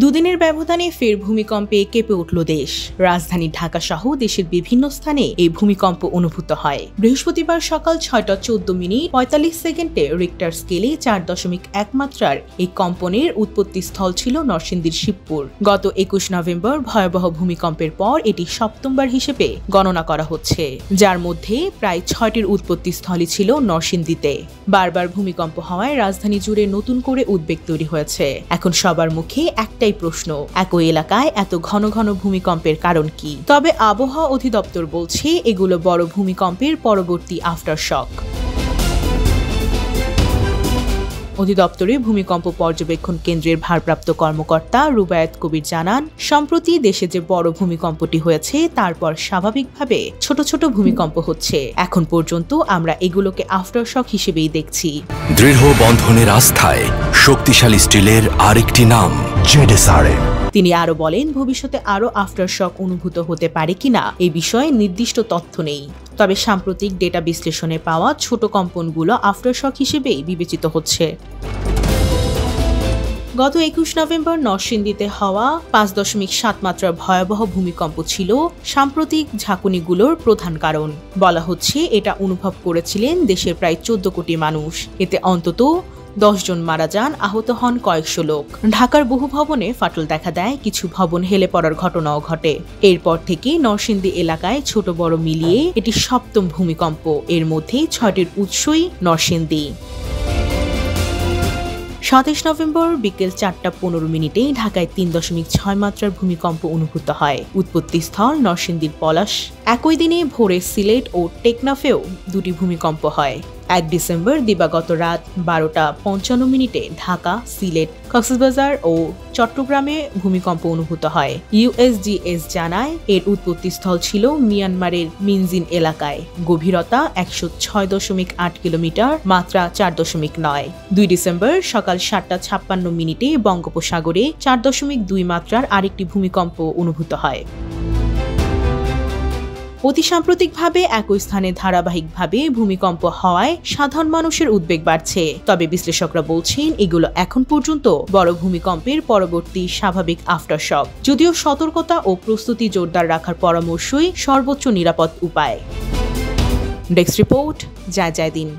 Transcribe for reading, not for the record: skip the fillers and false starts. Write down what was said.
দুদিনের ব্যবধানে ফের ভূমিকম্পে কেঁপে উঠল দেশ। রাজধানী ঢাকা সহ দেশের বিভিন্ন স্থানে এই ভূমিকম্প অনুভূত হয়। বৃহস্পতিবার সকাল ৬:১৪ রিক্টার স্কেলে ৪.১ মাত্রার এই কম্পনের উৎপত্তি স্থল ছিল নরসিংদীর শিবপুর। গত ২১ নভেম্বর ভয়াবহ ভূমিকম্পের পর এটি সপ্তমবার হিসেবে গণনা করা হচ্ছে, যার মধ্যে প্রায় ৬টির উৎপত্তি স্থলই ছিল নরসিংদীতে। বারবার ভূমিকম্প হওয়ায় রাজধানী জুড়ে নতুন করে উদ্বেগ তৈরি হয়েছে। এখন সবার মুখে একটাই প্রশ্ন, একই এলাকায় এত ঘন ঘন ভূমিকম্পের কারণ কি? তবে আবহাওয়া অধিদপ্তর বলছে এগুলো বড় ভূমিকম্পের পরবর্তী আফটারশক। অধিদপ্তরে ভূমিকম্প পর্যবেক্ষণ কেন্দ্রের ভারপ্রাপ্ত কর্মকর্তা রুবায়েত কবির জানান, সম্প্রতি দেশে যে বড় ভূমিকম্পটি হয়েছে তারপর স্বাভাবিকভাবে ছোট ছোট ভূমিকম্প হচ্ছে। এখন পর্যন্ত আমরা এগুলোকে আফটারশক হিসেবেই দেখছি। দৃঢ় বন্ধনের আস্থায় শক্তিশালী স্টিলের আরেকটি নাম জেডএসআরএম। তিনি আরো বলেন, ভবিষ্যতে আরো আফটারশক অনুভূত হতে পারে কিনা এই বিষয়ে নির্দিষ্ট তথ্য নেই। তবে সাম্প্রতিক ডেটা বিশ্লেষণে পাওয়া ছোট কম্পনগুলো আফটারশক হিসেবেই বিবেচিত হচ্ছে। গত ২১ নভেম্বর নরসিংদীতে হওয়া ৫.৭ মাত্রার ভয়াবহ ভূমিকম্প ছিল সাম্প্রতিক ঝাঁকুনিগুলোর প্রধান কারণ। বলা হচ্ছে এটা অনুভব করেছিলেন দেশের প্রায় ১৪ কোটি মানুষ। এতে অন্তত ১০ জন মারা যান, আহত হন কয়েকশো লোক। ঢাকার বহু ভবনে ফাটল দেখা দেয়, কিছু ভবন হেলে পড়ার ঘটনাও ঘটে। এরপর থেকে নরসিংদী এলাকায় ছোট বড় মিলিয়ে এটি সপ্তম ভূমিকম্প। এর মধ্যে ৬টির উৎসই নরসিংদী। ২৭ নভেম্বর বিকেল ৪:১৫ ঢাকায় ৩.৬ মাত্রার ভূমিকম্প অনুভূত হয়। উৎপত্তিস্থল নরসিংদীর পলাশ। একই দিনে ভোরে সিলেট ও টেকনাফেও দুটি ভূমিকম্প হয়। ১ ডিসেম্বর দিবাগত রাত ১২:৫৫ ঢাকা, সিলেট, কক্সবাজার ও চট্টগ্রামে ভূমিকম্প অনুভূত হয়। ইউএসজিএস জানায় এর উৎপত্তিস্থল ছিল মিয়ানমারের মিনজিন এলাকায়। গভীরতা ১০৬.৮ কিলোমিটার, মাত্রা ৪.৯। ২ ডিসেম্বর সকাল ৭:৫৬ বঙ্গোপসাগরে ৪.২ মাত্রার আরেকটি ভূমিকম্প অনুভূত হয়। অতি সাম্প্রতিকভাবে একই স্থানে ধারাবাহিকভাবে ভূমিকম্প হওয়ায় সাধারণ মানুষের উদ্বেগ বাড়ছে। তবে বিশ্লেষকরা বলছেন এগুলো এখন পর্যন্ত বড় ভূমিকম্পের পরবর্তী স্বাভাবিক আফটারশক। যদিও সতর্কতা ও প্রস্তুতি জোরদার রাখার পরামর্শই সর্বোচ্চ নিরাপদ উপায়। ডেস্ক রিপোর্ট, জয় দিন।